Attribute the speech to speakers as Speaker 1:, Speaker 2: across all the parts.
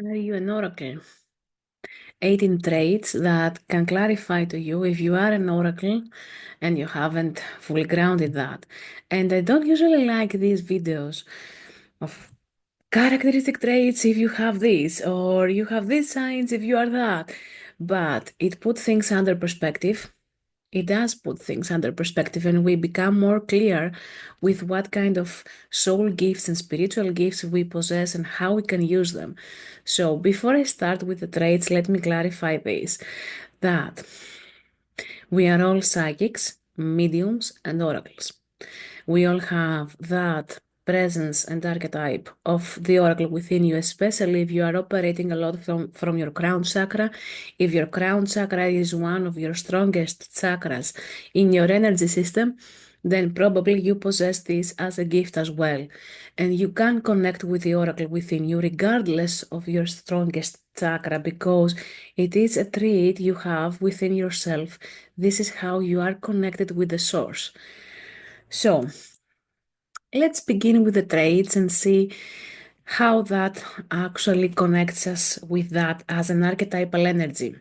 Speaker 1: Are you an oracle? 18 traits that can clarify to you if you are an oracle and you haven't fully grounded that. And I don't usually like these videos of characteristic traits if you have this, or you have these signs if you are that. But it puts things under perspective. It does put things under perspective, and we become more clear with what kind of soul gifts and spiritual gifts we possess and how we can use them. So, before I start with the traits, let me clarify this that we are all psychics, mediums, and oracles. We all have that presence and archetype of the oracle within you, especially if you are operating a lot from your crown chakra. If your crown chakra is one of your strongest chakras in your energy system, then probably you possess this as a gift as well. And you can connect with the oracle within you regardless of your strongest chakra because it is a trait you have within yourself. This is how you are connected with the source. So, let's begin with the traits and see how that actually connects us with that as an archetypal energy.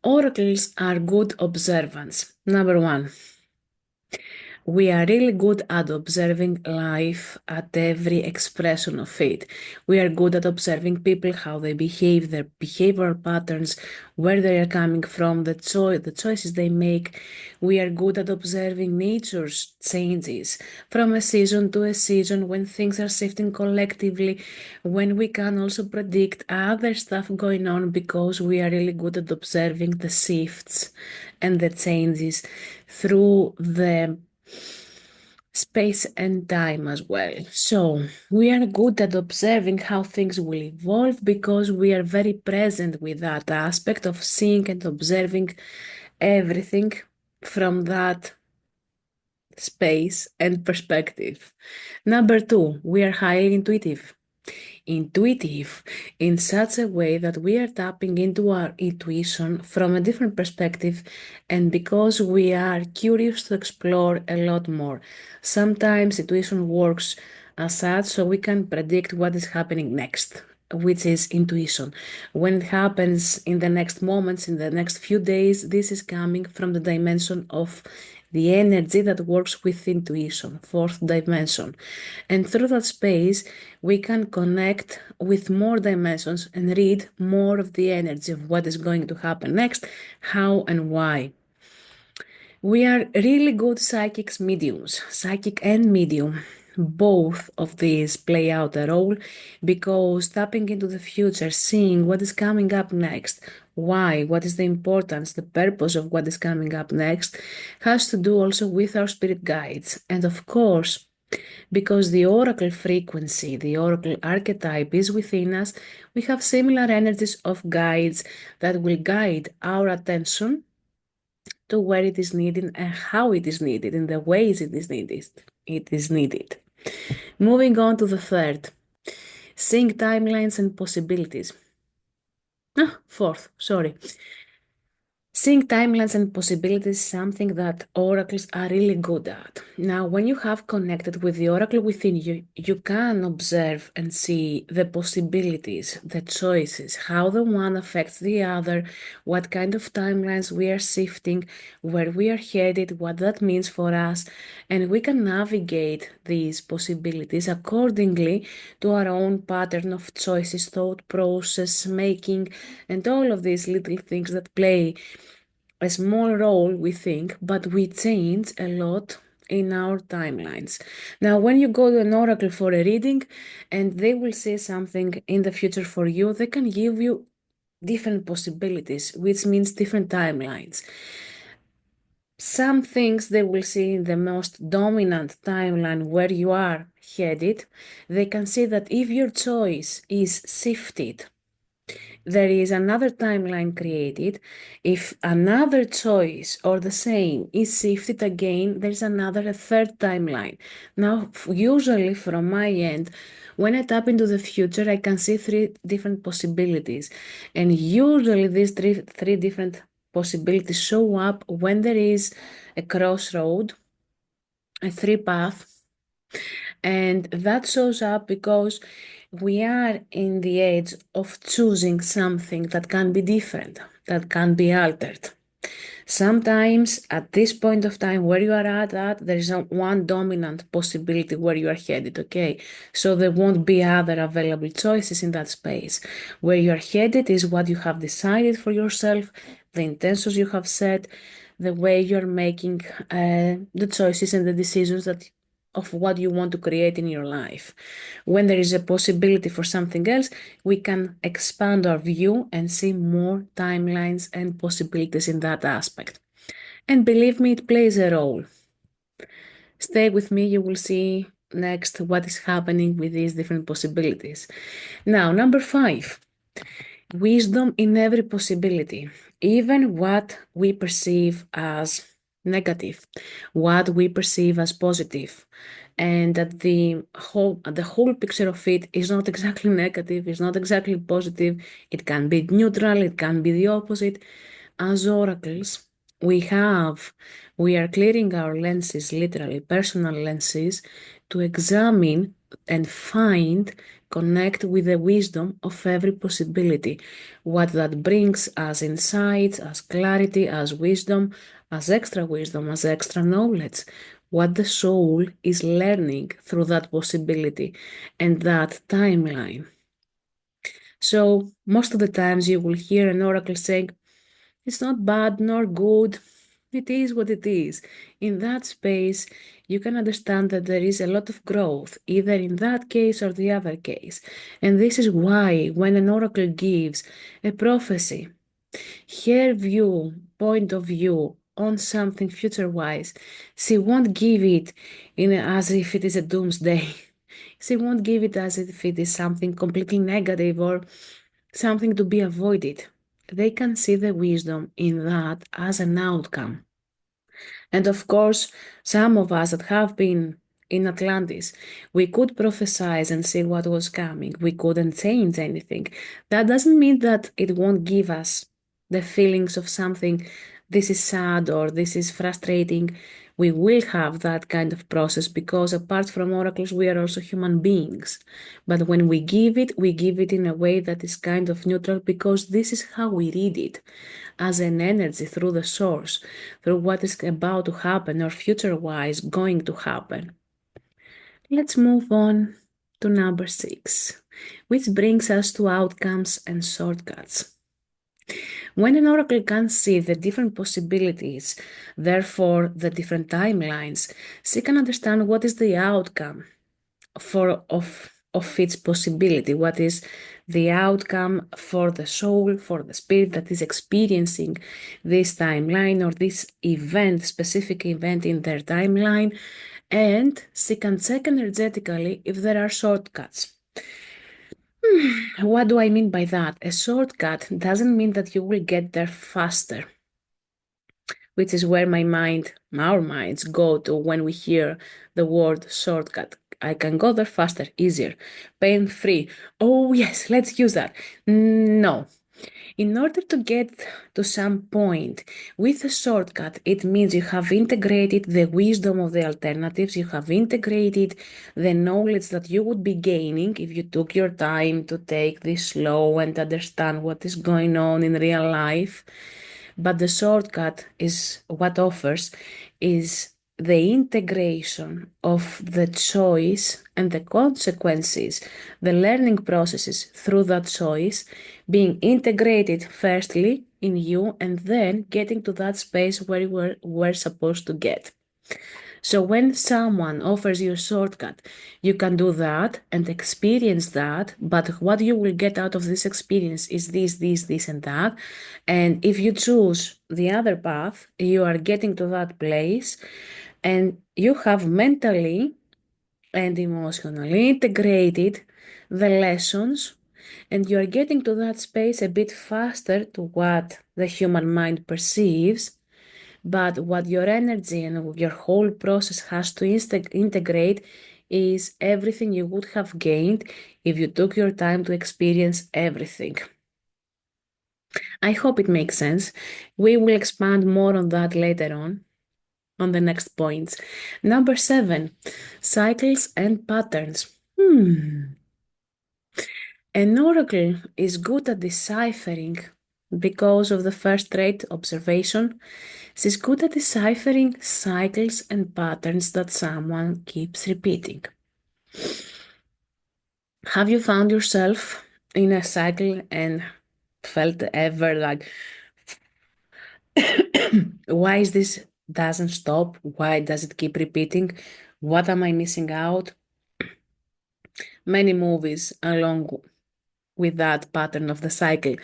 Speaker 1: Oracles are good observants. Number one, we are really good at observing life at every expression of it. We are good at observing people, how they behave, their behavioral patterns, where they are coming from, the choices they make. We are good at observing nature's changes from a season to a season when things are shifting collectively, when we can also predict other stuff going on because we are really good at observing the shifts and the changes through the space and time as well. So we are good at observing how things will evolve because we are very present with that aspect of seeing and observing everything from that space and perspective. Number two, we are highly intuitive. Intuitive in such a way that we are tapping into our intuition from a different perspective, and because we are curious to explore a lot more. Sometimes intuition works as such so we can predict what is happening next, which is intuition. When it happens in the next moments, in the next few days, this is coming from the dimension of the energy that works with intuition, fourth dimension. And through that space, we can connect with more dimensions and read more of the energy of what is going to happen next, how and why. We are really good psychics mediums, psychic and medium. Both of these play out a role because tapping into the future, seeing what is coming up next, why, what is the importance, the purpose of what is coming up next, has to do also with our spirit guides. And of course, because the oracle frequency, the oracle archetype is within us, we have similar energies of guides that will guide our attention to where it is needed and how it is needed, in the ways it is needed. It is needed. Moving on to the third, seeing timelines and possibilities. Fourth, sorry. Seeing timelines and possibilities is something that oracles are really good at. Now, when you have connected with the oracle within you, you can observe and see the possibilities, the choices, how the one affects the other, what kind of timelines we are shifting, where we are headed, what that means for us, and we can navigate these possibilities accordingly to our own pattern of choices, thought process, making, and all of these little things that play a small role, we think, but we change a lot in our timelines. Now, when you go to an oracle for a reading and they will say something in the future for you, they can give you different possibilities, which means different timelines. Some things they will see in the most dominant timeline where you are headed. They can see that if your choice is shifted, there is another timeline created. If another choice or the same is shifted again, there's another, a third timeline. Now, usually from my end, when I tap into the future, I can see three different possibilities. And usually these three different possibilities show up when there is a crossroad, a three path, and that shows up because we are in the age of choosing something that can be different, that can be altered. Sometimes at this point of time where you are at, there is one dominant possibility where you are headed, okay? So there won't be other available choices in that space. Where you are headed is what you have decided for yourself, the intentions you have set, the way you're making the choices and the decisions that of what you want to create in your life. When there is a possibility for something else, we can expand our view and see more timelines and possibilities in that aspect. And believe me, it plays a role. Stay with me, you will see next what is happening with these different possibilities. Now, number 5. Wisdom in every possibility, even what we perceive as negative, what we perceive as positive, and that the whole picture of it is not exactly negative, is not exactly positive. It can be neutral, it can be the opposite. As oracles, we are clearing our lenses, literally personal lenses, to examine and find, connect with the wisdom of every possibility. What that brings as insights, as clarity, as wisdom, as extra knowledge. What the soul is learning through that possibility and that timeline. So, most of the times you will hear an oracle saying, it's not bad nor good. It is what it is. In that space, you can understand that there is a lot of growth, either in that case or the other case. And this is why, when an oracle gives a prophecy, her view, point of view on something future wise, she won't give it as if it is a doomsday. She won't give it as if it is something completely negative or something to be avoided. They can see the wisdom in that as an outcome. And of course, some of us that have been in Atlantis, we could prophesize and see what was coming. We couldn't change anything. That doesn't mean that it won't give us the feelings of something, this is sad or this is frustrating. We will have that kind of process because apart from oracles, we are also human beings. But when we give it in a way that is kind of neutral because this is how we read it as an energy through the source, through what is about to happen or future wise going to happen. Let's move on to number 6, which brings us to outcomes and shortcuts. When an oracle can see the different possibilities, therefore the different timelines, she can understand what is the outcome of its possibility, what is the outcome for the soul, for the spirit that is experiencing this timeline or this event, specific event in their timeline, and she can check energetically if there are shortcuts. What do I mean by that? A shortcut doesn't mean that you will get there faster, which is where our minds go to when we hear the word shortcut. I can go there faster, easier, pain free. Oh, yes, let's use that. No. In order to get to some point with a shortcut, it means you have integrated the wisdom of the alternatives, you have integrated the knowledge that you would be gaining if you took your time to take this slow and understand what is going on in real life. But the shortcut is what offers is the integration of the choice and the consequences, the learning processes through that choice being integrated firstly in you and then getting to that space where you were supposed to get. So when someone offers you a shortcut, you can do that and experience that, but what you will get out of this experience is this, and that. And if you choose the other path, you are getting to that place and you have mentally and emotionally integrated the lessons and you are getting to that space a bit faster to what the human mind perceives. But what your energy and your whole process has to integrate is everything you would have gained if you took your time to experience everything. I hope it makes sense. We will expand more on that later on the next points. Number 7, cycles and patterns. An oracle is good at deciphering because of the first trait, observation. She's good at deciphering cycles and patterns that someone keeps repeating. Have you found yourself in a cycle and felt ever like, why is this doesn't stop? Why does it keep repeating? What am I missing out? Many movies along with that pattern of the cycle.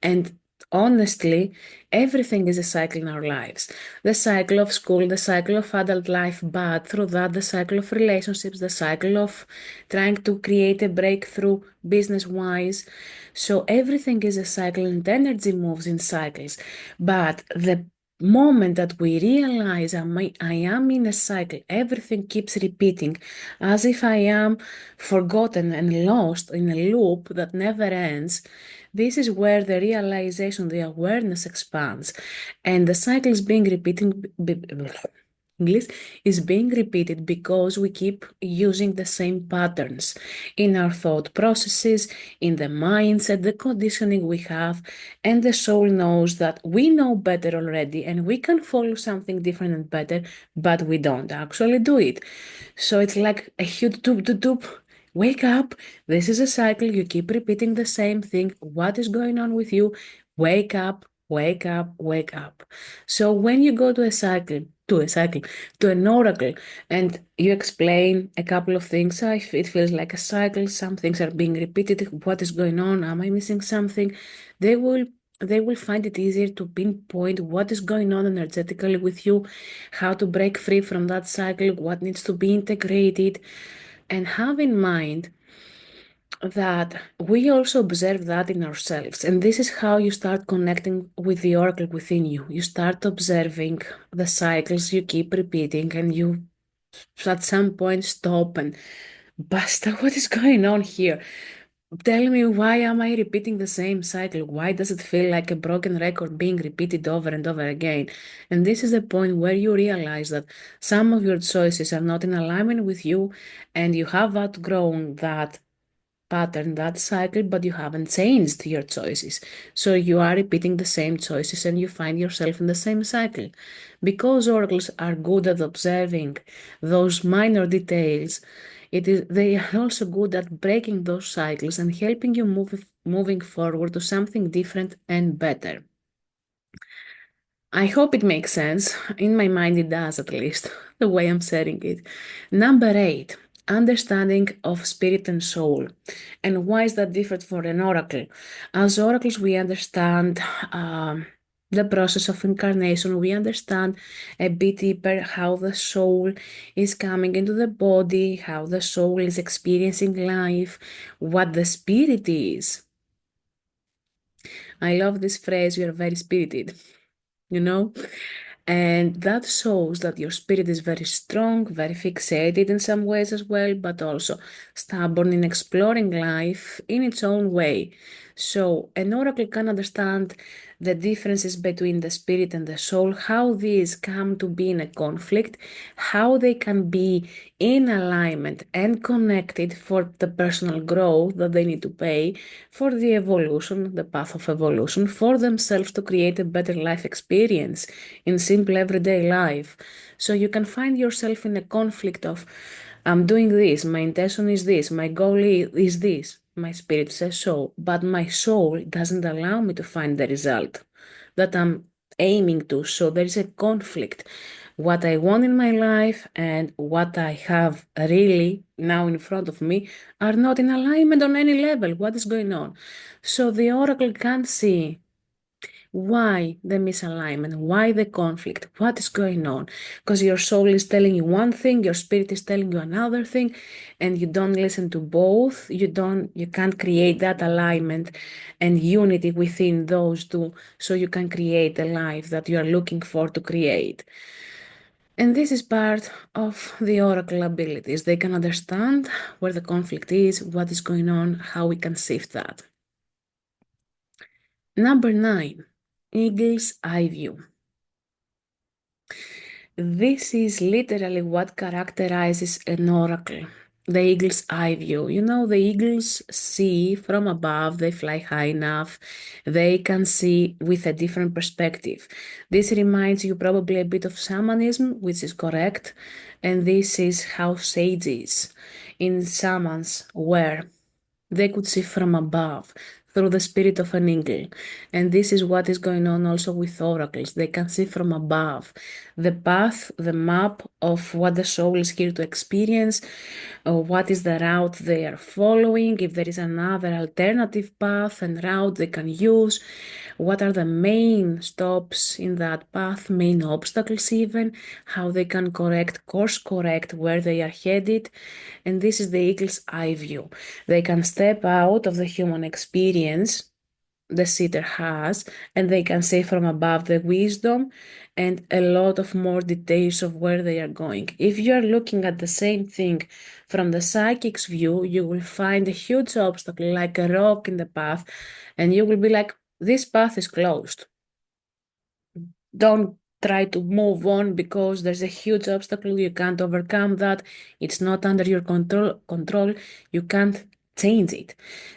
Speaker 1: And honestly, everything is a cycle in our lives. The cycle of school, the cycle of adult life, but through that, the cycle of relationships, the cycle of trying to create a breakthrough business wise. So everything is a cycle and energy moves in cycles. But the moment that we realize I am in a cycle, everything keeps repeating as if I am forgotten and lost in a loop that never ends. This is where the realization, the awareness expands, and the cycle is being repeated. English is being repeated because we keep using the same patterns in our thought processes, in the mindset, the conditioning we have, and the soul knows that we know better already and we can follow something different and better, but we don't actually do it. So it's like a huge doop doop doop. Wake up. This is a cycle. You keep repeating the same thing. What is going on with you? Wake up, wake up, wake up. So when you go to an oracle, and you explain a couple of things, it feels like a cycle. Some things are being repeated. What is going on? Am I missing something? They will they will find it easier to pinpoint what is going on energetically with you, how to break free from that cycle, what needs to be integrated, and have in mind that we also observe that in ourselves. And this is how you start connecting with the oracle within you. You start observing the cycles you keep repeating, and you at some point stop and basta, what is going on here? Tell me, why am I repeating the same cycle? Why does it feel like a broken record being repeated over and over again? And this is the point where you realize that some of your choices are not in alignment with you, and you have outgrown that pattern, that cycle, but you haven't changed your choices. So you are repeating the same choices and you find yourself in the same cycle. Because oracles are good at observing those minor details, they are also good at breaking those cycles and helping you moving forward to something different and better. I hope it makes sense. In my mind, it does, at least, the way I'm setting it. Number 8, understanding of spirit and soul. And why is that different for an oracle? As oracles, we understand the process of incarnation. We understand a bit deeper how the soul is coming into the body, how the soul is experiencing life, what the spirit is. I love this phrase, you are very spirited, you know? And that shows that your spirit is very strong, very fixated in some ways as well, but also stubborn in exploring life in its own way. So, an oracle can understand the differences between the spirit and the soul, how these come to be in a conflict, how they can be in alignment and connected for the personal growth that they need to pay, for the evolution, the path of evolution, for themselves to create a better life experience in simple everyday life. So you can find yourself in a conflict of, I'm doing this, my intention is this, my goal is this. My spirit says so, but my soul doesn't allow me to find the result that I'm aiming to. So there is a conflict. What I want in my life and what I have really now in front of me are not in alignment on any level. What is going on? So the oracle can see why the misalignment, why the conflict, what is going on. Because your soul is telling you one thing, your spirit is telling you another thing, and you don't listen to both. You can't create that alignment and unity within those two, so you can create the life that you are looking for to create. And this is part of the oracle abilities. They can understand where the conflict is, what is going on, how we can shift that. Number 9, eagle's eye view. This is literally what characterizes an oracle. the eagle's eye view. You know, the eagles see from above, they fly high enough, they can see with a different perspective. This reminds you probably a bit of shamanism, which is correct, and this is how sages in shamans were. They could see from above through the spirit of an eagle. And this is what is going on also with oracles. They can see from above the path, the map of what the soul is here to experience, or what is the route they are following, if there is another alternative path and route they can use, what are the main stops in that path, main obstacles even, how they can course correct where they are headed. And this is the eagle's eye view. They can step out of the human experience the seeker has, and they can see from above the wisdom and a lot of more details of where they are going. If you are looking at the same thing from the psychic's view, you will find a huge obstacle like a rock in the path, and you will be like, this path is closed. Don't try to move on because there's a huge obstacle. You can't overcome that. It's not under your control. You can't change it.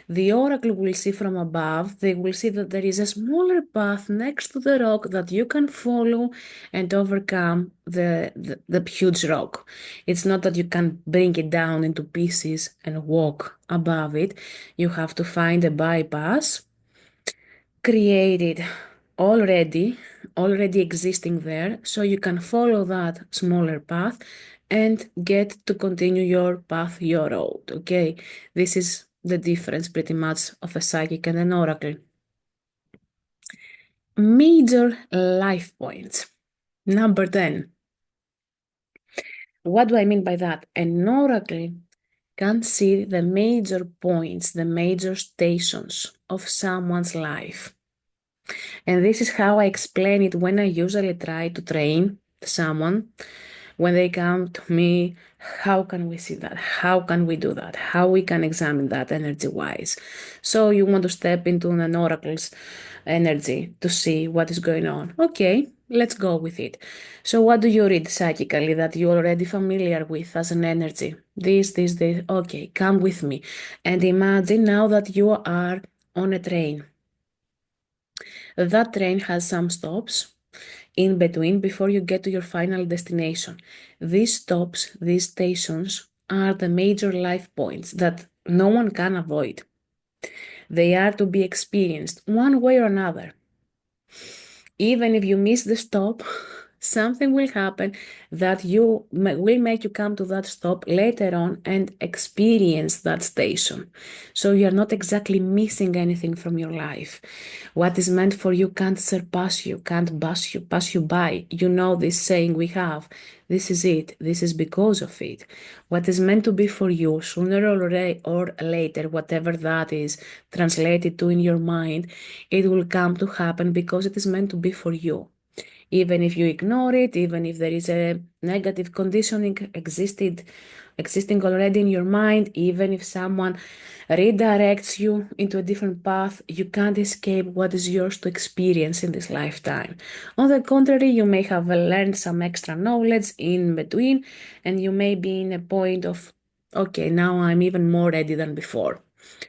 Speaker 1: The oracle will see from above. They will see that there is a smaller path next to the rock that you can follow and overcome the huge rock. It's not that you can bring it down into pieces and walk above it. You have to find a bypass created already existing there, so you can follow that smaller path and get to continue your path, your road. Okay, this is the difference pretty much of a psychic and an oracle. Major life points. Number 10. What do I mean by that? An oracle can see the major points, the major stations of someone's life. And this is how I explain it when I usually try to train someone. When they come to me, how can we see that? How can we do that? How we can examine that energy wise? So you want to step into an oracle's energy to see what is going on. Okay, let's go with it. So what do you read psychically that you're already familiar with as an energy? This. Okay, come with me. And imagine now that you are on a train. That train has some stops in between before you get to your final destination. These stops, these stations, are the major life points that no one can avoid. They are to be experienced one way or another. Even if you miss the stop, something will happen that will make you come to that stop later on and experience that station. So you're not exactly missing anything from your life. What is meant for you can't surpass you, can't pass you by. You know this saying we have. This is it. This is because of it. What is meant to be for you, sooner or later, whatever that is translated to in your mind, it will come to happen because it is meant to be for you. Even if you ignore it, even if there is a negative conditioning existing already in your mind, even if someone redirects you into a different path, you can't escape what is yours to experience in this lifetime. On the contrary, you may have learned some extra knowledge in between, and you may be in a point of, okay, now I'm even more ready than before.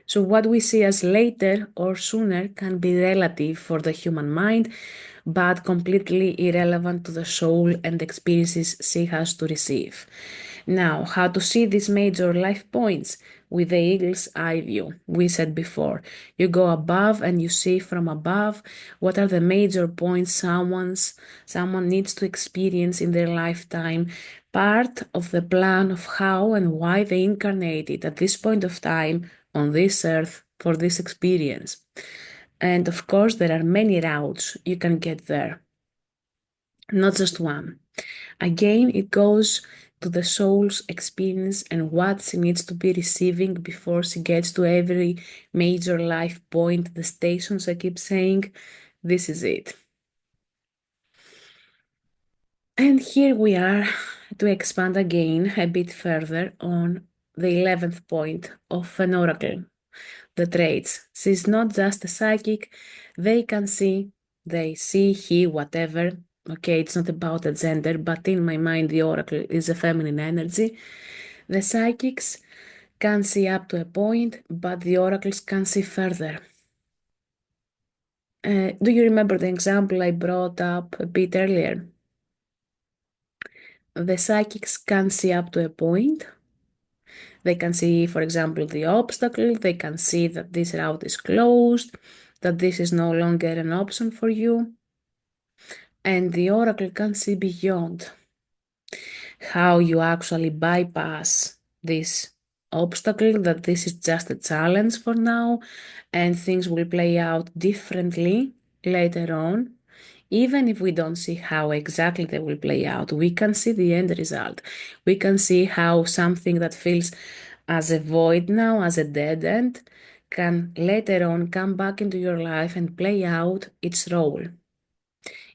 Speaker 1: So what we see as later or sooner can be relative for the human mind, but completely irrelevant to the soul and experiences she has to receive. Now, how to see these major life points? With the eagle's eye view, we said before. You go above and you see from above what are the major points someone needs to experience in their lifetime, part of the plan of how and why they incarnated at this point of time on this earth for this experience. And of course, there are many routes you can get there, not just one. Again, it goes to the soul's experience and what she needs to be receiving before she gets to every major life point, the stations I keep saying. This is it. And here we are to expand again a bit further on the 11th point of an oracle, the traits. She's not just a psychic, they can see, they see, he, whatever. Okay, it's not about a gender, but in my mind, the oracle is a feminine energy. The psychics can see up to a point, but the oracles can see further. Do you remember the example I brought up a bit earlier? The psychics can see up to a point. They can see, for example, the obstacle. They can see that this route is closed, that this is no longer an option for you. And the oracle can see beyond how you actually bypass this obstacle, that this is just a challenge for now, and things will play out differently later on. Even if we don't see how exactly they will play out, we can see the end result. We can see how something that feels as a void now, as a dead end, can later on come back into your life and play out its role.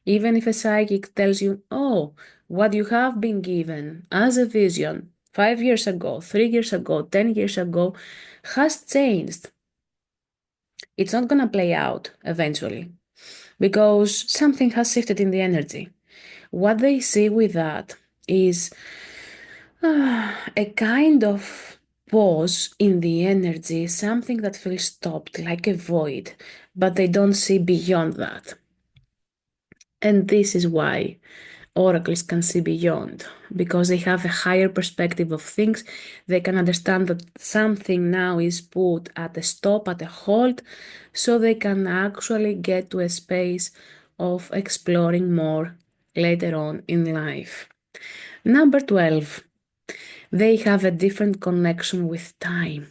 Speaker 1: Even if a psychic tells you, oh, what you have been given as a vision 5 years ago, 3 years ago, 10 years ago has changed. It's not going to play out eventually because something has shifted in the energy. What they see with that is a kind of pause in the energy, something that feels stopped, like a void, but they don't see beyond that. And this is why oracles can see beyond, because they have a higher perspective of things. They can understand that something now is put at a stop, at a halt, so they can actually get to a space of exploring more later on in life. Number 12, they have a different connection with time.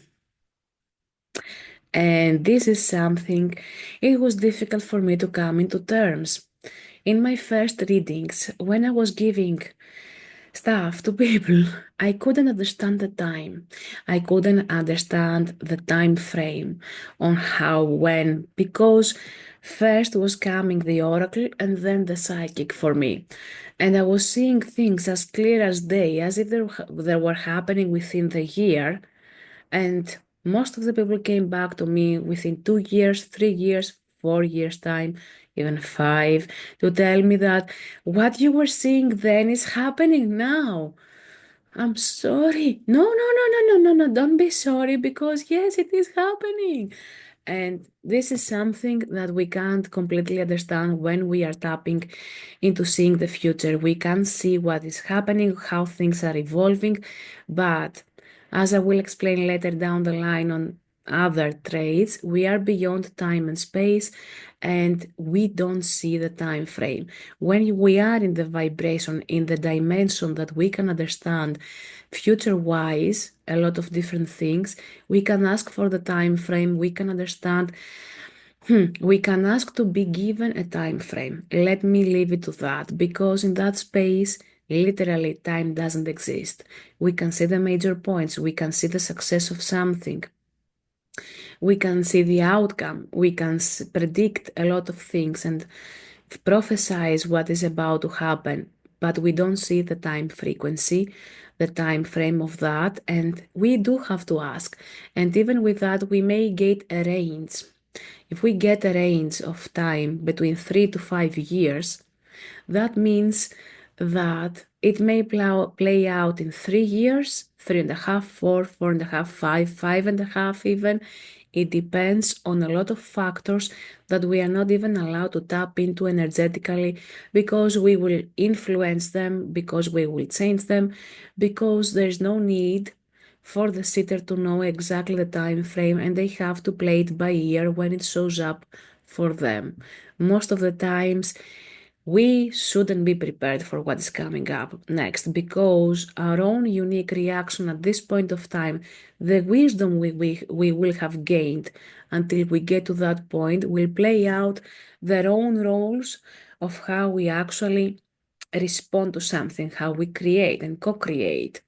Speaker 1: And this is something it was difficult for me to come into terms. In my first readings, when I was giving stuff to people, I couldn't understand the time. I couldn't understand the time frame on how, when, because first was coming the oracle and then the psychic for me. And I was seeing things as clear as day, as if they were happening within the year. And most of the people came back to me within 2 years, 3 years, 4 years' time, even five, to tell me that what you were seeing then is happening now. I'm sorry. No, no, no, no, no, no, no. Don't be sorry because yes, it is happening. And this is something that we can't completely understand when we are tapping into seeing the future. We can see what is happening, how things are evolving, but as I will explain later down the line on other traits, we are beyond time and space and we don't see the time frame. When we are in the vibration, in the dimension that we can understand future wise, a lot of different things, we can ask for the time frame, we can understand. We can ask to be given a time frame. Let me leave it to that because in that space, literally, time doesn't exist. We can see the major points, we can see the success of something, we can see the outcome, we can predict a lot of things and prophesize what is about to happen, but we don't see the time frequency, the time frame of that, and we do have to ask. And even with that, we may get a range. If we get a range of time between 3 to 5 years, that means that it may play out in 3 years, 3.5, 4, 4.5, 5, 5.5 even. It depends on a lot of factors that we are not even allowed to tap into energetically because we will influence them, because we will change them, because there's no need for the sitter to know exactly the time frame and they have to play it by ear when it shows up for them. Most of the times, we shouldn't be prepared for what is coming up next because our own unique reaction at this point of time, the wisdom we will have gained until we get to that point, will play out their own roles of how we actually respond to something, how we create and co create.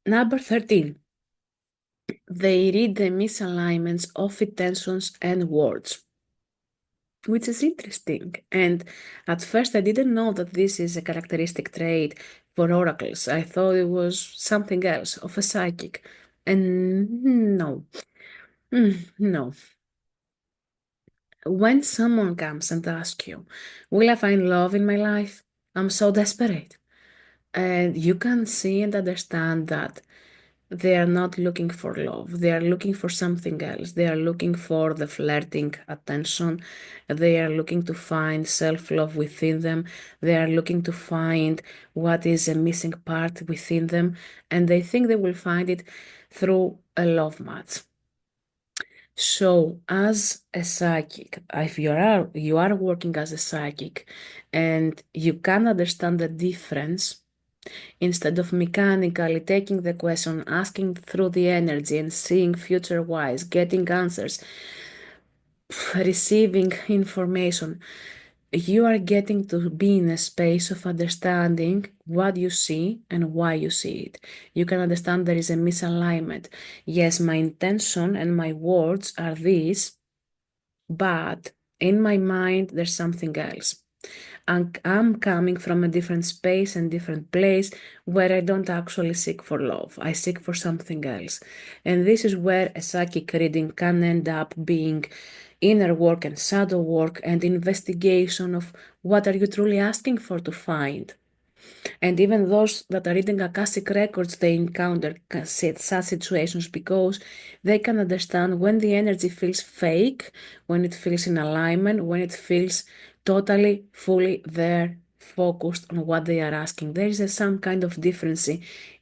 Speaker 1: Number 13. They read the misalignments of intentions and words, which is interesting. And at first, I didn't know that this is a characteristic trait for oracles. I thought it was something else of a psychic. And no, no. When someone comes and asks you, will I find love in my life? I'm so desperate. And you can see and understand that they are not looking for love. They are looking for something else. They are looking for the flirting attention. They are looking to find self-love within them. They are looking to find what is a missing part within them. And they think they will find it through a love match. So, as a psychic, if you are working as a psychic and you can understand the difference, instead of mechanically taking the question, asking through the energy and seeing future wise, getting answers, receiving information, you are getting to be in a space of understanding what you see and why you see it. You can understand there is a misalignment. Yes, my intention and my words are these, but in my mind, there's something else. I'm coming from a different space and different place where I don't actually seek for love. I seek for something else. And this is where a psychic reading can end up being inner work and shadow work and investigation of what are you truly asking for to find. And even those that are reading Akashic records, they encounter such situations because they can understand when the energy feels fake, when it feels in alignment, when it feels totally, fully there, focused on what they are asking. There is some kind of difference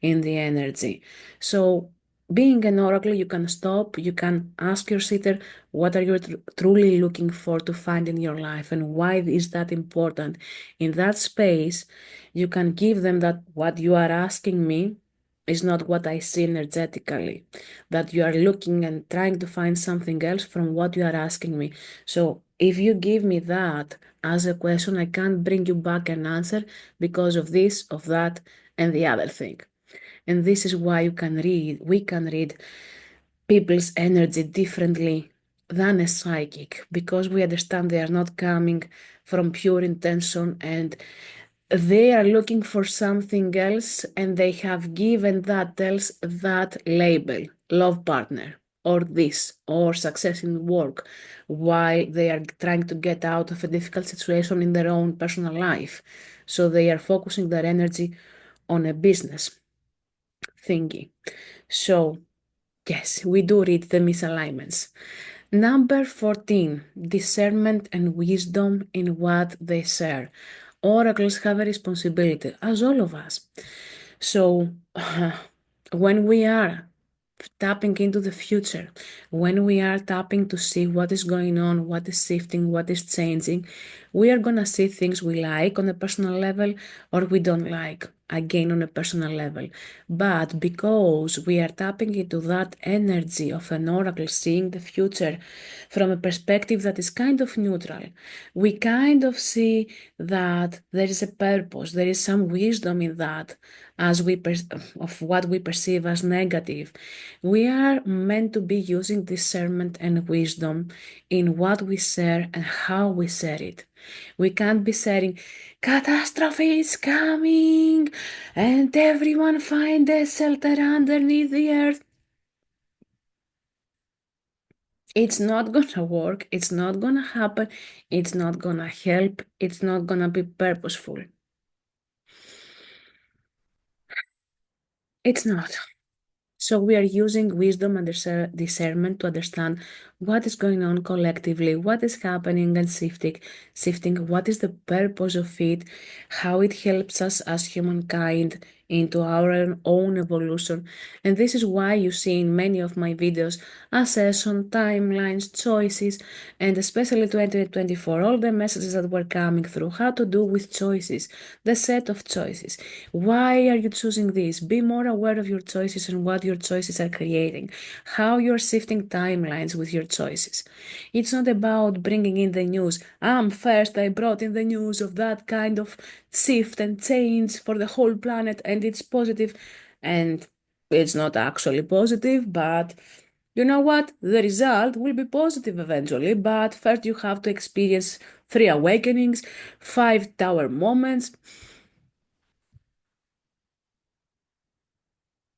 Speaker 1: in the energy. So, being an oracle, you can stop, you can ask your sitter, what are you truly looking for to find in your life and why is that important? In that space, you can give them that what you are asking me is not what I see energetically, that you are looking and trying to find something else from what you are asking me. So if you give me that as a question, I can't bring you back an answer because of this, of that, and the other thing. And this is why we can read people's energy differently than a psychic because we understand they are not coming from pure intention and they are looking for something else and they have given that else that label, love partner, or this, or success in work, while they are trying to get out of a difficult situation in their own personal life. So they are focusing their energy on a business thingy. So, yes, we do read the misalignments. Number 14, discernment and wisdom in what they share. Oracles have a responsibility, as all of us. So, when we are tapping into the future, when we are tapping to see what is going on, what is shifting, what is changing, we are going to see things we like on a personal level or we don't like, again on a personal level. But because we are tapping into that energy of an oracle seeing the future from a perspective that is kind of neutral, we kind of see that there is a purpose, there is some wisdom in that as of what we perceive as negative. We are meant to be using discernment and wisdom in what we share and how we share it. We can't be saying, catastrophe is coming and everyone find a shelter underneath the earth. It's not gonna work, it's not gonna happen, it's not gonna help, it's not gonna be purposeful. It's not. So we are using wisdom and discernment to understand what is going on collectively, what is happening and shifting, what is the purpose of it, how it helps us as humankind into our own evolution. And this is why you see in many of my videos assessment, timelines, choices, and especially 2024, all the messages that were coming through, how to do with choices, the set of choices. Why are you choosing this? Be more aware of your choices and what your choices are creating, how you're shifting timelines with your choices. It's not about bringing in the news. First, I brought in the news of that kind of shift and change for the whole planet, and it's positive. And it's not actually positive, but you know what? The result will be positive eventually, but first you have to experience 3 awakenings, 5 tower moments.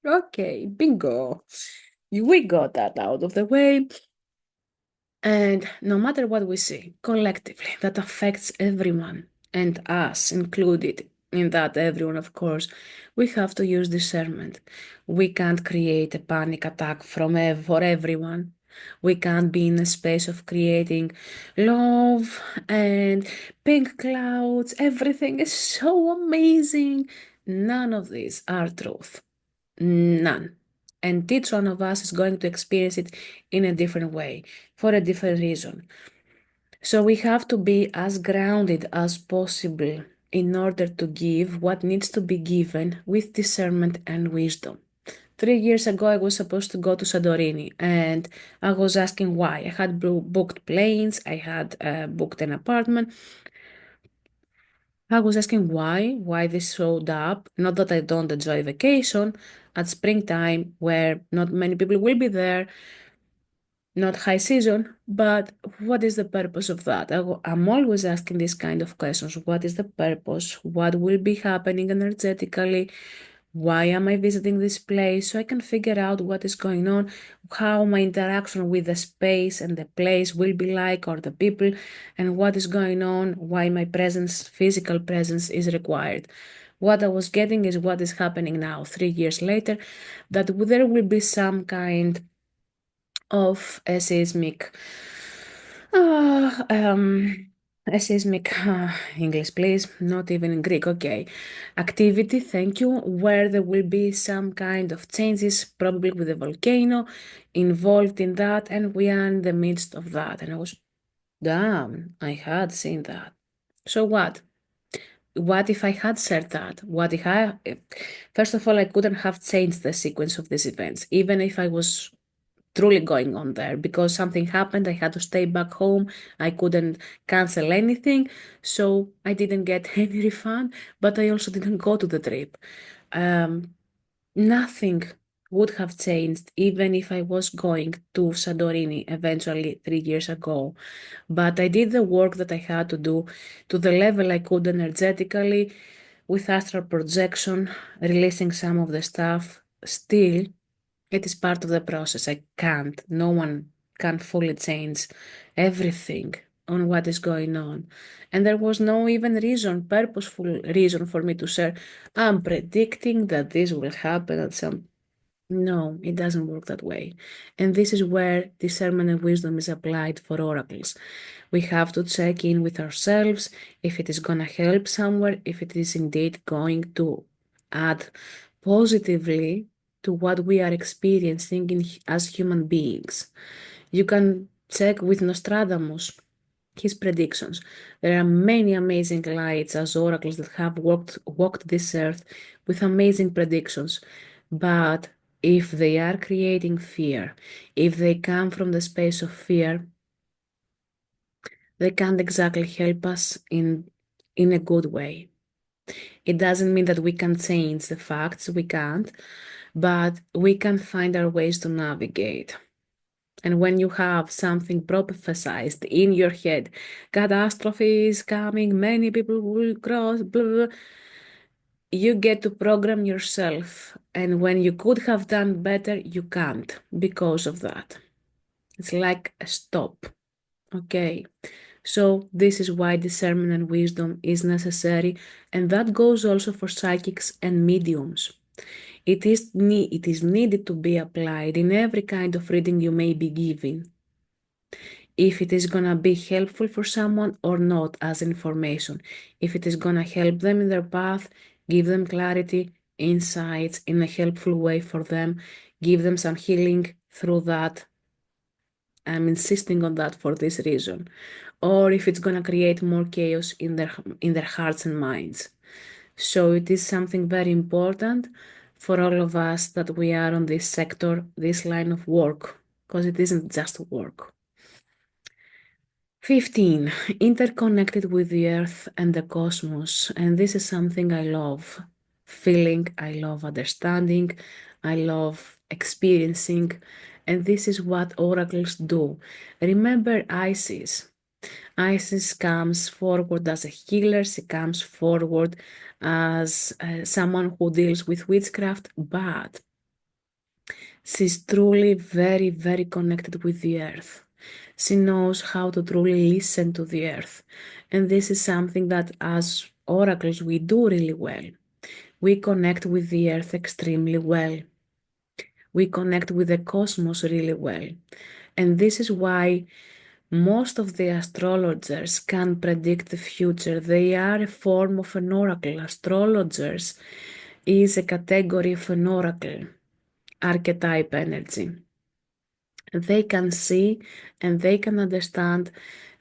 Speaker 1: Okay, bingo. We got that out of the way. And no matter what we see collectively, that affects everyone and us included in that everyone, of course, we have to use discernment. We can't create a panic attack for everyone. We can't be in a space of creating love and pink clouds. Everything is so amazing. None of these are truth. None. And each one of us is going to experience it in a different way, for a different reason. So we have to be as grounded as possible in order to give what needs to be given with discernment and wisdom. 3 years ago, I was supposed to go to Santorini and I was asking why. I had booked planes, I had booked an apartment. I was asking why this showed up. Not that I don't enjoy vacation at springtime where not many people will be there, not high season, but what is the purpose of that? I'm always asking these kind of questions. What is the purpose? What will be happening energetically? Why am I visiting this place? So I can figure out what is going on, how my interaction with the space and the place will be like, or the people, and what is going on, why my presence, physical presence, is required. What I was getting is what is happening now, 3 years later, that there will be some kind of uh, um, a seismic, English please, not even in Greek, okay, activity, thank you, where there will be some kind of changes, probably with a volcano involved in that, and we are in the midst of that. And I was, damn, I had seen that. So what? What if I had said that? First of all, I couldn't have changed the sequence of these events, even if I was truly going on there because something happened. I had to stay back home. I couldn't cancel anything. So I didn't get any refund, but I also didn't go to the trip. Nothing would have changed even if I was going to Santorini eventually 3 years ago. But I did the work that I had to do to the level I could energetically with astral projection, releasing some of the stuff. Still, it is part of the process. I can't. No one can fully change everything on what is going on. And there was no even purposeful reason for me to share. I'm predicting that this will happen at some. No, it doesn't work that way. And this is where discernment and wisdom is applied for oracles. We have to check in with ourselves if it is going to help somewhere, if it is indeed going to add positively to what we are experiencing as human beings. You can check with Nostradamus his predictions. There are many amazing lights as oracles that have walked this earth with amazing predictions. But if they are creating fear, if they come from the space of fear, they can't exactly help us in a good way. It doesn't mean that we can change the facts, we can't, but we can find our ways to navigate. And when you have something prophesized in your head, catastrophe is coming, many people will cross, blah, blah, blah, you get to program yourself. And when you could have done better, you can't because of that. It's like a stop. Okay. So this is why discernment and wisdom is necessary. And that goes also for psychics and mediums. It is needed to be applied in every kind of reading you may be giving. If it is gonna be helpful for someone or not as information. If it is gonna help them in their path, give them clarity, insights in a helpful way for them, give them some healing through that. I'm insisting on that for this reason. Or if it's gonna create more chaos in their hearts and minds. So it is something very important for all of us that we are on this sector, this line of work, because it isn't just work. 15. Interconnected with the earth and the cosmos. And this is something I love feeling, I love understanding, I love experiencing. And this is what oracles do. Remember Isis. Isis comes forward as a healer, she comes forward as someone who deals with witchcraft, but she's truly very, very connected with the earth. She knows how to truly listen to the earth. And this is something that, as oracles, we do really well. We connect with the earth extremely well. We connect with the cosmos really well. And this is why most of the astrologers can predict the future. They are a form of an oracle. Astrologers is a category of an oracle, archetype energy. They can see and they can understand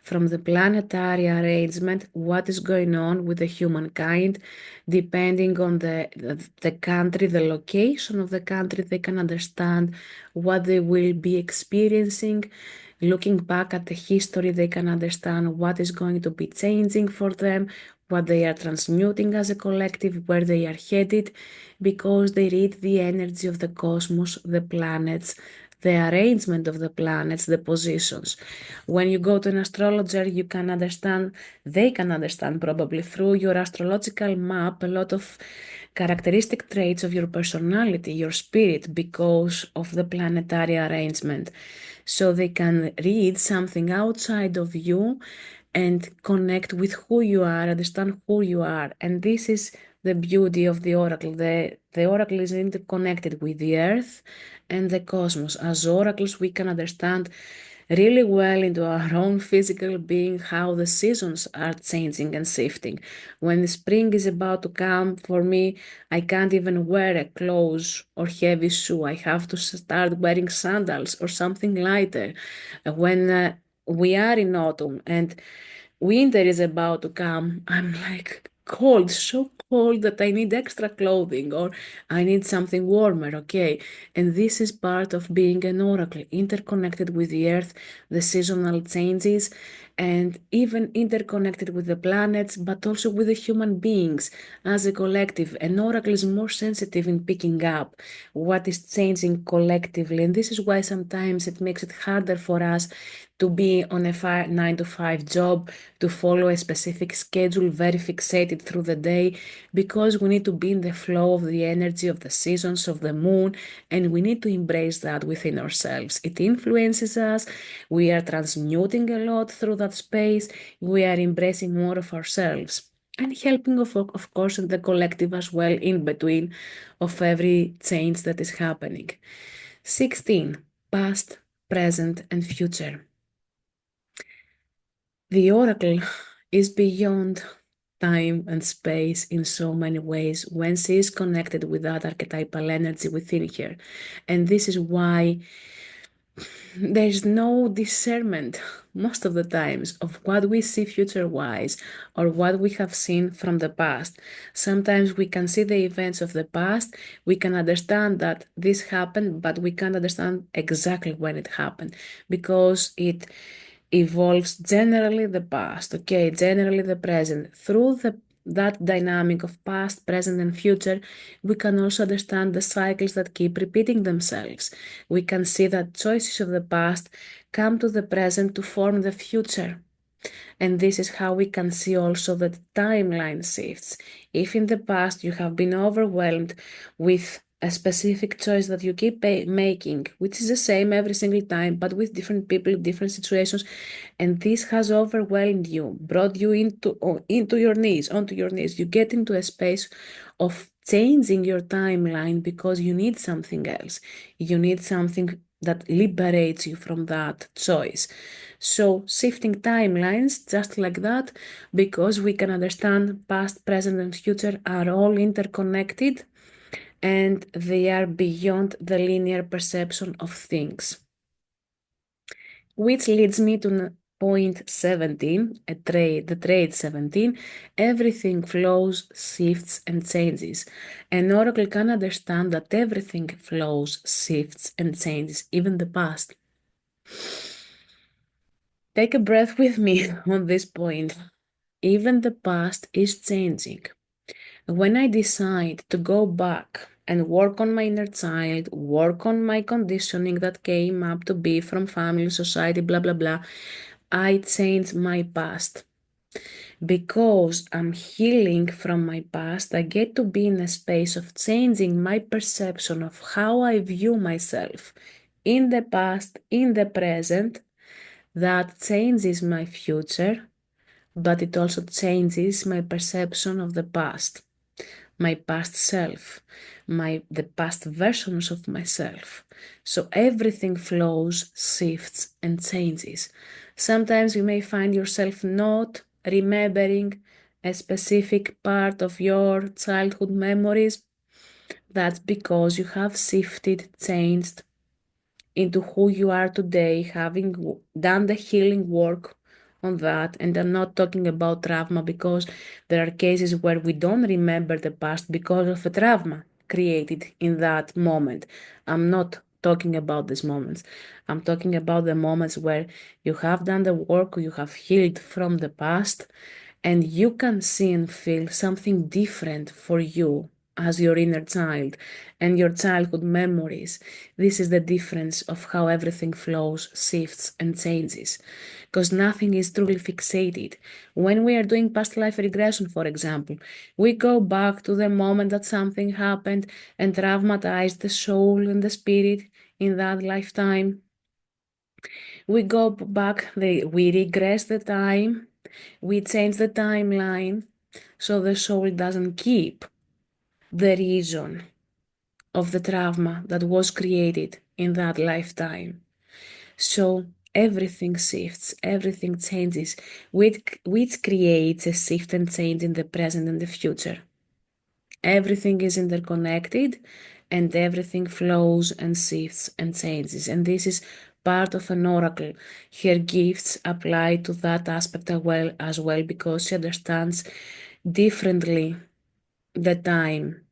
Speaker 1: from the planetary arrangement what is going on with the humankind, depending on the country, the location of the country. They can understand what they will be experiencing. Looking back at the history, they can understand what is going to be changing for them, what they are transmuting as a collective, where they are headed, because they read the energy of the cosmos, the planets, the arrangement of the planets, the positions. When you go to an astrologer, you can understand, they can understand probably through your astrological map a lot of characteristic traits of your personality, your spirit, because of the planetary arrangement. So they can read something outside of you and connect with who you are, understand who you are. And this is the beauty of the oracle. The oracle is interconnected with the earth and the cosmos. As oracles, we can understand really well into our own physical being how the seasons are changing and shifting. When the spring is about to come, for me, I can't even wear a clothes or heavy shoe. I have to start wearing sandals or something lighter. When we are in autumn and winter is about to come, I'm like cold, so cold that I need extra clothing or I need something warmer, okay? And this is part of being an oracle, interconnected with the earth, the seasonal changes, and even interconnected with the planets, but also with the human beings as a collective. An oracle is more sensitive in picking up what is changing collectively, and this is why sometimes it makes it harder for us to be on a 9 to 5 job, to follow a specific schedule, very fixated through the day, because we need to be in the flow of the energy of the seasons of the moon, and we need to embrace that within ourselves. It influences us. We are transmuting a lot through that space. We are embracing more of ourselves and helping, of course, the collective as well in between of every change that is happening. 16. Past, present, and future. The oracle is beyond time and space in so many ways when she is connected with that archetypal energy within her. And this is why there's no discernment most of the times of what we see future wise or what we have seen from the past. Sometimes we can see the events of the past, we can understand that this happened, but we can't understand exactly when it happened because it evolves generally the past, okay, generally the present. Through that dynamic of past, present, and future, we can also understand the cycles that keep repeating themselves. We can see that choices of the past come to the present to form the future. And this is how we can see also that timeline shifts. If in the past you have been overwhelmed with a specific choice that you keep making, which is the same every single time, but with different people, different situations, and this has overwhelmed you, brought you into your knees, onto your knees, you get into a space of changing your timeline because you need something else. You need something that liberates you from that choice. So shifting timelines just like that, because we can understand past, present, and future are all interconnected and they are beyond the linear perception of things. Which leads me to point 17, the trait 17, everything flows, shifts, and changes. An oracle can understand that everything flows, shifts, and changes, even the past. Take a breath with me on this point. Even the past is changing. When I decide to go back and work on my inner child, work on my conditioning that came up to be from family, society, blah, blah, blah, I change my past. Because I'm healing from my past, I get to be in a space of changing my perception of how I view myself in the past, in the present. That changes my future, but it also changes my perception of the past, my past self, the past versions of myself. So everything flows, shifts, and changes. Sometimes you may find yourself not remembering a specific part of your childhood memories. That's because you have shifted, changed into who you are today, having done the healing work on that. And I'm not talking about trauma, because there are cases where we don't remember the past because of a trauma created in that moment. I'm not talking about these moments. I'm talking about the moments where you have done the work, you have healed from the past, and you can see and feel something different for you as your inner child and your childhood memories. This is the difference of how everything flows, shifts, and changes, because nothing is truly fixated. When we are doing past life regression, for example, we go back to the moment that something happened and traumatized the soul and the spirit in that lifetime. We go back, we regress the time, we change the timeline so the soul doesn't keep the reason of the trauma that was created in that lifetime. So everything shifts, everything changes, which creates a shift and change in the present and the future. Everything is interconnected and everything flows and shifts and changes. And this is part of an oracle. Her gifts apply to that aspect as well because she understands differently the time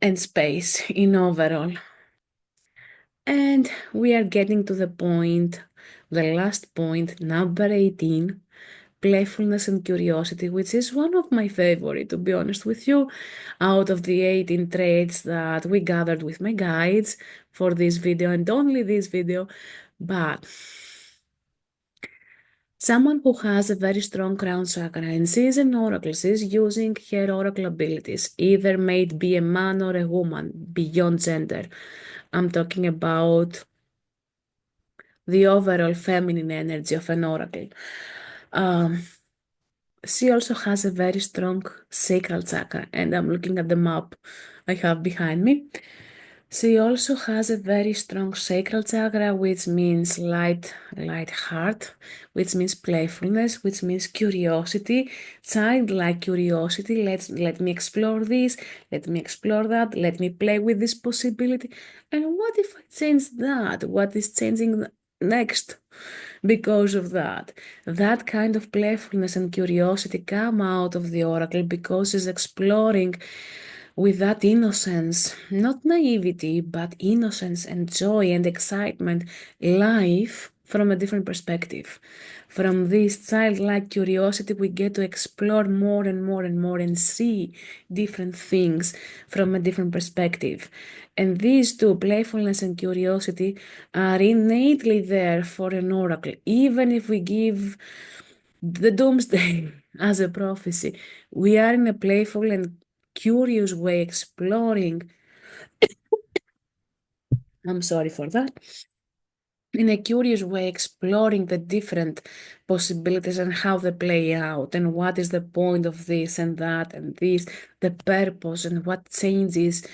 Speaker 1: and space in overall. And we are getting to the point, the last point, number 18, playfulness and curiosity, which is one of my favorite, to be honest with you, out of the 18 traits that we gathered with my guides for this video and only this video. But someone who has a very strong crown chakra and sees an oracle, she's using her oracle abilities, either may it be a man or a woman, beyond gender. I'm talking about the overall feminine energy of an oracle. Um, she also has a very strong sacral chakra, and I'm looking at the map I have behind me. She also has a very strong sacral chakra, which means light heart, which means playfulness, which means curiosity, childlike curiosity. Let me explore this, let me explore that, let me play with this possibility. And what if I change that? What is changing next? Because of that, that kind of playfulness and curiosity come out of the oracle because it's exploring with that innocence, not naivety, but innocence and joy and excitement, life from a different perspective. From this childlike curiosity, we get to explore more and more and more and see different things from a different perspective. And these two, playfulness and curiosity, are innately there for an oracle, even if we give the doomsday as a prophecy. We are in a playful and curious way exploring. I'm sorry for that. In a curious way, exploring the different possibilities and how they play out, and what is the point of this and that and this, the purpose, and what changes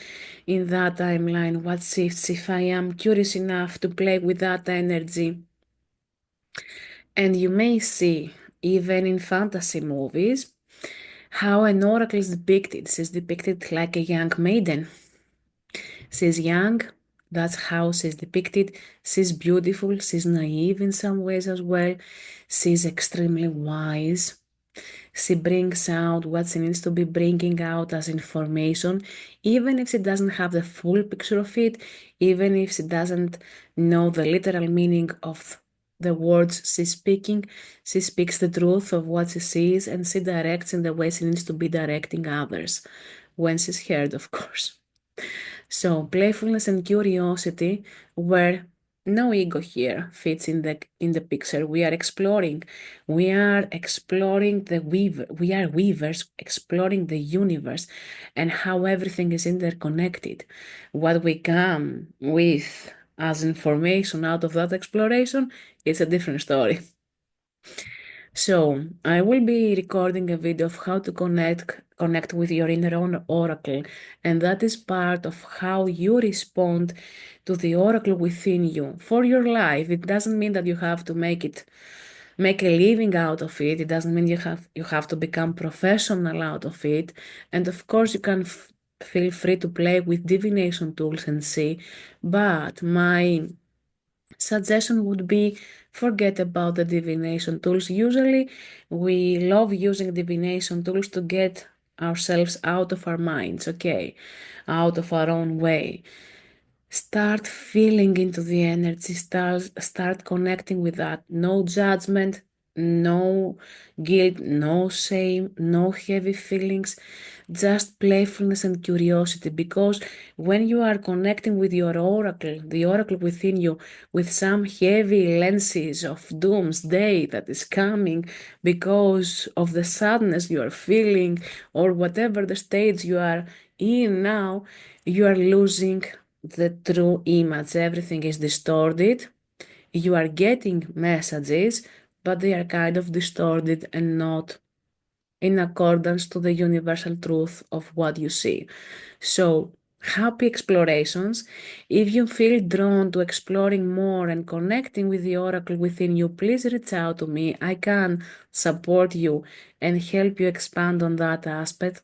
Speaker 1: in that timeline, what shifts if I am curious enough to play with that energy. And you may see, even in fantasy movies, how an oracle is depicted. She's depicted like a young maiden. She's young, that's how she's depicted. She's beautiful, she's naive in some ways as well. She's extremely wise. She brings out what she needs to be bringing out as information, even if she doesn't have the full picture of it, even if she doesn't know the literal meaning of the words she's speaking. She speaks the truth of what she sees and she directs in the way she needs to be directing others, when she's heard, of course. So playfulness and curiosity, where no ego here fits in the picture. We are exploring. We are exploring the weaver. We are weavers exploring the universe and how everything is interconnected. What we come with as information out of that exploration, it's a different story. So I will be recording a video of how to connect with your inner oracle, and that is part of how you respond to the oracle within you for your life. It doesn't mean that you have to make a living out of it. It doesn't mean you have to become professional out of it. And of course, you can feel free to play with divination tools and see. But my suggestion would be forget about the divination tools. Usually, we love using divination tools to get ourselves out of our minds, okay, out of our own way. Start feeling into the energy, start connecting with that. No judgment, no guilt, no shame, no heavy feelings, just playfulness and curiosity. Because when you are connecting with your oracle, the oracle within you, with some heavy lenses of doomsday that is coming because of the sadness you are feeling or whatever the stage you are in now, you are losing the true image. Everything is distorted. You are getting messages, but they are kind of distorted and not in accordance to the universal truth of what you see. So, happy explorations. If you feel drawn to exploring more and connecting with the oracle within you, please reach out to me. I can support you and help you expand on that aspect.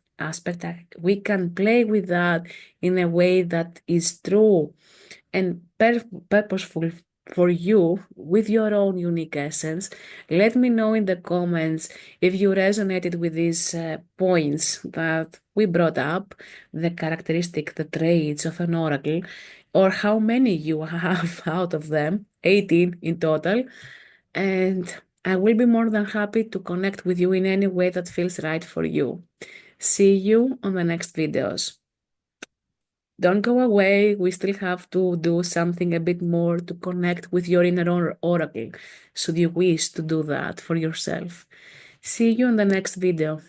Speaker 1: We can play with that in a way that is true and purposeful for you with your own unique essence. Let me know in the comments if you resonated with these points that we brought up, the characteristic, the traits of an oracle, or how many you have out of them, 18 in total. And I will be more than happy to connect with you in any way that feels right for you. See you on the next videos. Don't go away. We still have to do something a bit more to connect with your inner oracle, should you wish to do that for yourself. See you in the next video.